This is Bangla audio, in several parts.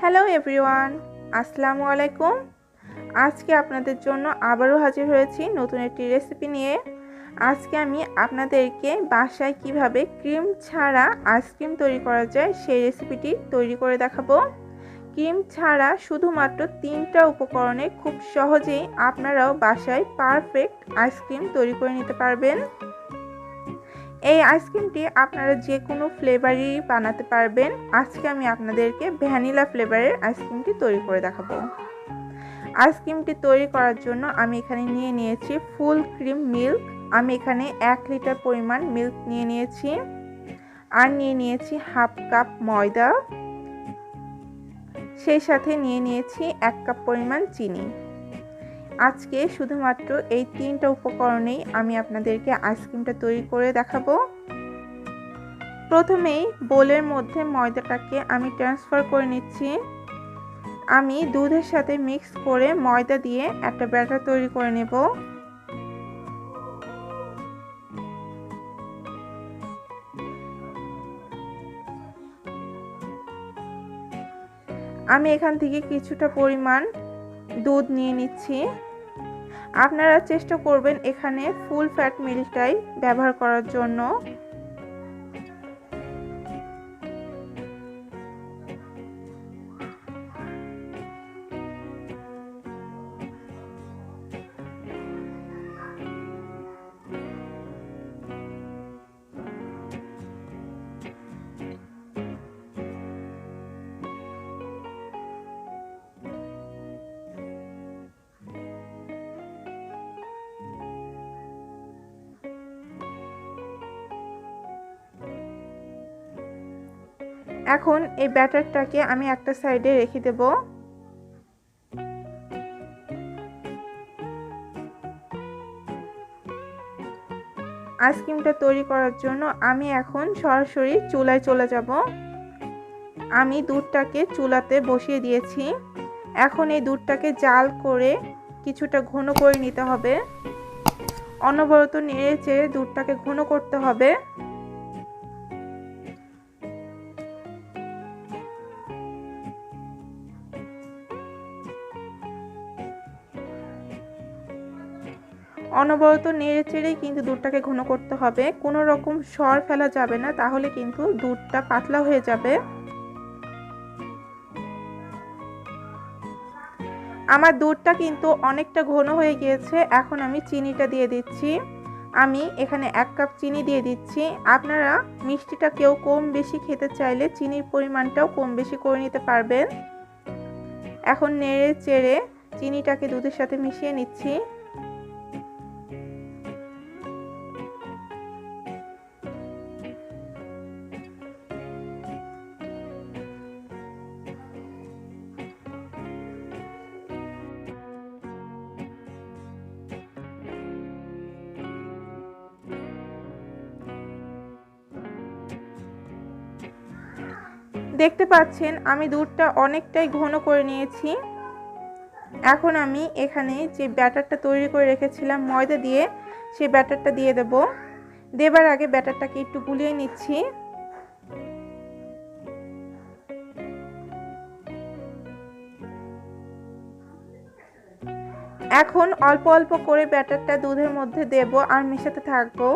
হ্যালো এভরিওয়ান, আসসালামু আলাইকুম। আজকে আপনাদের জন্য আবারও হাজির হয়েছি নতুন একটি রেসিপি নিয়ে। আজকে আমি আপনাদেরকে বাসায় কিভাবে ক্রিম ছাড়া আইসক্রিম তৈরি করা যায় সেই রেসিপিটি তৈরি করে দেখাবো। ক্রিম ছাড়া শুধুমাত্র 3টা উপকরণে খুব সহজেই আপনারাও বাসায় পারফেক্ট আইসক্রিম তৈরি করে নিতে পারবেন। এই আইসক্রিমটি আপনারা যে কোনো ফ্লেভারই বানাতে পারবেন। আজকে আমি আপনাদেরকে ভ্যানিলা ফ্লেভারের আইসক্রিমটি তৈরি করে দেখাবো। আইসক্রিমটি তৈরি করার জন্য আমি এখানে নিয়ে নিয়েছি ফুল ক্রিম মিল্ক। আমি এখানে 1 লিটার পরিমাণ মিল্ক নিয়ে নিয়েছি, আর নিয়ে নিয়েছি হাফ কাপ ময়দা, সেই সাথে নিয়ে নিয়েছি 1 কাপ পরিমাণ চিনি। আজকে শুধুমাত্র এই 3টা উপকরণেই আমি আপনাদেরকে আইসক্রিমটা তৈরি করে দেখাবো। প্রথমেই বোলের মধ্যে ময়দাটাকে আমি ট্রান্সফার করে নিচ্ছি। আমি দুধের সাথে মিক্স করে ময়দা দিয়ে একটা ব্যাটার তৈরি করে নেব। আমি এখান থেকে কিছুটা পরিমাণ দুধ নিয়ে নিচ্ছি। আপনারা চেষ্টা করবেন এখানে ফুল ফ্যাট মিল্কটাই ব্যবহার করার জন্য। এখন এই ব্যাটারটাকে আমি একটা সাইডে রেখে দেব। আইসক্রিমটা তৈরি করার জন্য আমি এখন সরাসরি চুলায় চলে যাব। আমি দুধটাকে চুলাতে বসিয়ে দিয়েছি। এখন এই দুধটাকে জাল করে কিছুটা ঘন করে নিতে হবে। অনবরত নেড়ে চেড়ে দুধটাকে ঘন করতে হবে। অনবরত নেড়ে চেড়েই কিন্তু দুধটাকে ঘন করতে হবে। কোনো রকম সর ফেলা যাবে না, তাহলে কিন্তু দুধটা পাতলা হয়ে যাবে। আমার দুধটা কিন্তু অনেকটা ঘন হয়ে গিয়েছে। এখন আমি চিনিটা দিয়ে দিচ্ছি। আমি এখানে 1 কাপ চিনি দিয়ে দিচ্ছি। আপনারা মিষ্টিটা কেউ কম বেশি খেতে চাইলে চিনির পরিমাণটাও কম বেশি করে নিতে পারবেন। এখন নেড়ে চেড়ে চিনিটাকে দুধের সাথে মিশিয়ে নিচ্ছি। দেখতে পাচ্ছেন আমি দুধটা অনেকটাই ঘন করে নিয়েছি। এখন আমি এখানে যে ব্যাটারটা তৈরি করে রেখেছিলাম ময়দা দিয়ে, সেই ব্যাটারটা দিয়ে দেব। দেবার আগে ব্যাটারটাকে একটু গুলিয়ে নিচ্ছি। এখন অল্প অল্প করে ব্যাটারটা দুধের মধ্যে দেব আর মেশাতে থাকবো।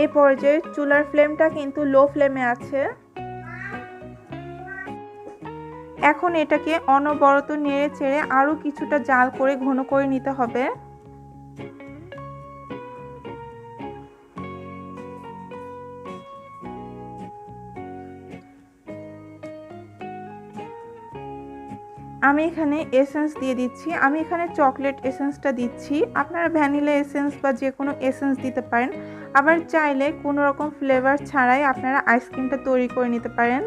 এই পর্যায়ে চুলার ফ্লেমটা কিন্তু লো ফ্লেমে আছে। এখন এটাকে অনবরত নেড়ে চেড়ে আরও কিছুটা জাল করে ঘন করে নিতে হবে। আমি এখানে এসেন্স দিয়ে দিচ্ছি। আমি এখানে চকলেট এসেন্সটা দিচ্ছি। আপনারা ভ্যানিলা এসেন্স বা যে কোনো এসেন্স দিতে পারেন। আবার চাইলে কোনো রকম ফ্লেভার ছাড়াই আপনারা আইসক্রিমটা তৈরি করে নিতে পারেন।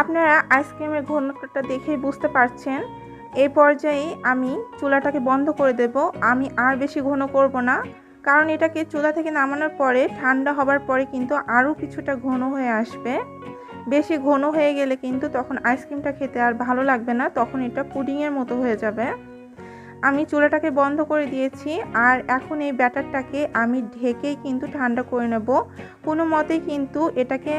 আপনারা আইসক্রিমের ঘনত্বটা দেখেই বুঝতে পারছেন। এই পর্যায়ে আমি চুলাটাকে বন্ধ করে দেব। আমি আর বেশি ঘন করব না, কারণ এটাকে চুলা থেকে নামানোর পরে ঠান্ডা হবার পরে কিন্তু আরও কিছুটা ঘন হয়ে আসবে। বেশি ঘন হয়ে গেলে কিন্তু তখন আইসক্রিমটা খেতে আর ভালো লাগবে না, তখন এটা পুডিংয়ের মতো হয়ে যাবে। আমি চুলাটাকে বন্ধ করে দিয়েছি আর এখন এই ব্যাটারটাকে আমি ঢেকেই কিন্তু ঠান্ডা করে নেব। কোনো মতেই কিন্তু এটাকে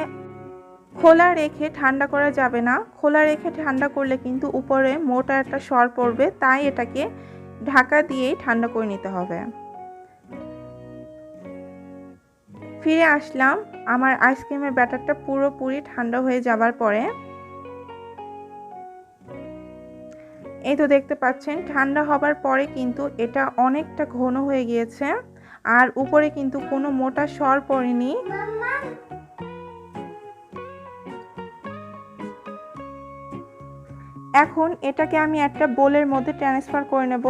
খোলা রেখে ঠান্ডা করা যাবে না। খোলা রেখে ঠান্ডা করলে কিন্তু উপরে মোটা একটা সর পড়বে, তাই এটাকে ঢাকা দিয়েই ঠান্ডা করে নিতে হবে। ফিরে আসলাম আমার আইসক্রিমের ব্যাটারটা পুরোপুরি ঠান্ডা হয়ে যাবার পরে। এই তো দেখতে পাচ্ছেন ঠান্ডা হবার পরে কিন্তু এটা অনেকটা ঘন হয়ে গিয়েছে আর উপরে কিন্তু কোনো মোটা সর পড়েনি। এখন এটাকে আমি একটা বোলের মধ্যে ট্রান্সফার করে নেব।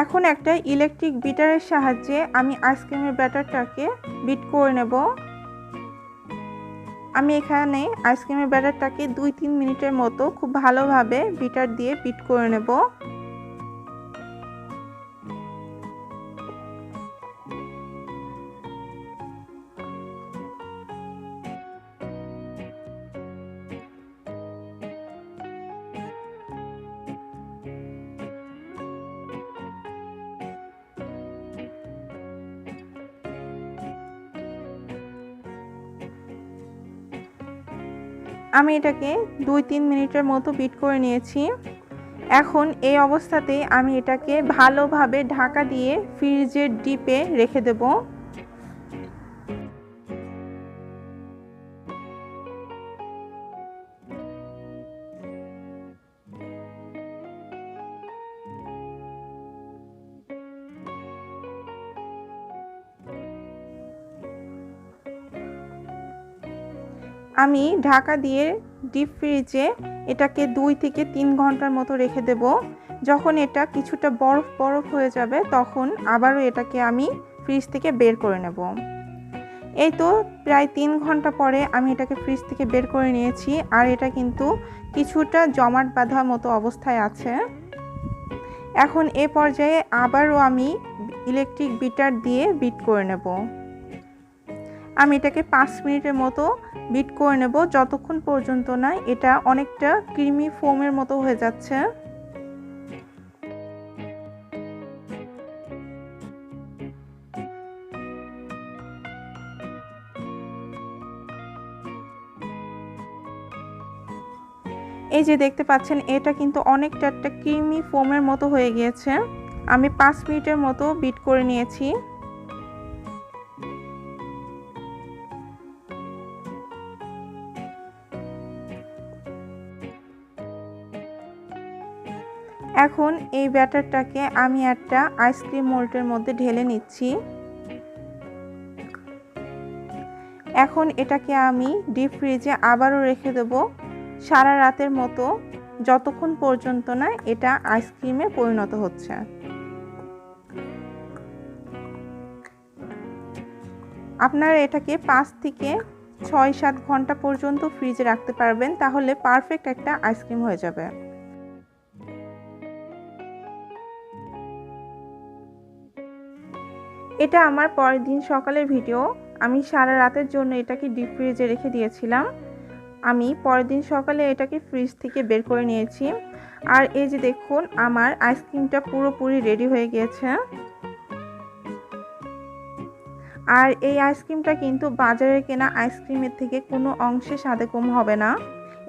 এখন একটা ইলেকট্রিক বিটারের সাহায্যে আমি আইসক্রিমের ব্যাটারটাকে বিট করে নেব। আমি এখানে আইসক্রিমের ব্যাটারটাকে 2-3 মিনিটের মতো খুব ভালোভাবে বিটার দিয়ে বিট করে নেব। আমি এটাকে 2-3 মিনিটের মতো বিট করে নিয়েছি। এখন এই অবস্থাতেই আমি এটাকে ভালোভাবে ঢাকা দিয়ে ফ্রিজের ডিপে রেখে দেব। আমি ঢাকা দিয়ে ডিপ ফ্রিজে এটাকে 2 থেকে 3 ঘন্টার মতো রেখে দেব। যখন এটা কিছুটা বরফ বরফ হয়ে যাবে তখন আবারও এটাকে আমি ফ্রিজ থেকে বের করে নেব। এই তো প্রায় 3 ঘন্টা পরে আমি এটাকে ফ্রিজ থেকে বের করে নিয়েছি আর এটা কিন্তু কিছুটা জমাট বাঁধা মতো অবস্থায় আছে। এখন এই পর্যায়ে আবারও আমি ইলেকট্রিক বিটার দিয়ে বিট করে নেব। আমি এটাকে 5 মিনিটের মতো বিট করে নেব, যতক্ষণ পর্যন্ত না এটা অনেকটা ক্রিমি ফোমের মতো হয়ে যাচ্ছে। এই যে দেখতে পাচ্ছেন এটা কিন্তু অনেকটা একটা ক্রিমি ফোমের মতো হয়ে গিয়েছে। আমি 5 মিনিটের মতো বিট করে নিয়েছি। এখন এই ব্যাটারটাকে আমি একটা আইসক্রিম মোল্ডের মধ্যে ঢেলে নিচ্ছি। এখন এটাকে আমি ডিপ ফ্রিজে আবারও রেখে দেব সারা রাতের মতো, যতক্ষণ পর্যন্ত না এটা আইসক্রিমে পরিণত হচ্ছে। আপনারা এটাকে 5 থেকে 6-7 ঘন্টা পর্যন্ত ফ্রিজে রাখতে পারবেন, তাহলে পারফেক্ট একটা আইসক্রিম হয়ে যাবে। এটা আমার পরের দিন সকালের ভিডিও। আমি সারা রাতের জন্য এটাকে ডিপ ফ্রিজে রেখে দিয়েছিলাম। আমি পরের দিন সকালে এটাকে ফ্রিজ থেকে বের করে নিয়েছি আর এই যে দেখুন আমার আইসক্রিমটা পুরোপুরি রেডি হয়ে গিয়েছে। আর এই আইসক্রিমটা কিন্তু বাজারে কেনা আইসক্রিমের থেকে কোনো অংশে স্বাদে কম হবে না।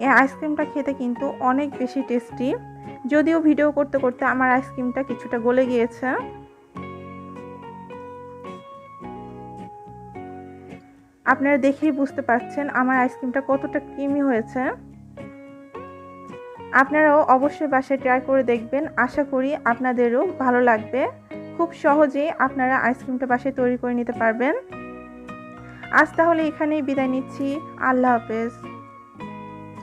এই আইসক্রিমটা খেতে কিন্তু অনেক বেশি টেস্টি। যদিও ভিডিও করতে করতে আমার আইসক্রিমটা কিছুটা গলে গিয়েছে। আপনারা দেখেই বুঝতে পারছেন আমার আইসক্রিমটা কতটা ক্রিমি হয়েছে। আপনারাও অবশ্যই বাসায় ট্রাই করে দেখবেন, আশা করি আপনাদেরও ভালো লাগবে। খুব সহজেই আপনারা আইসক্রিমটা বাসায় তৈরি করে নিতে পারবেন। আজ তাহলে এখানেই বিদায় নিচ্ছি। আল্লাহ হাফেজ।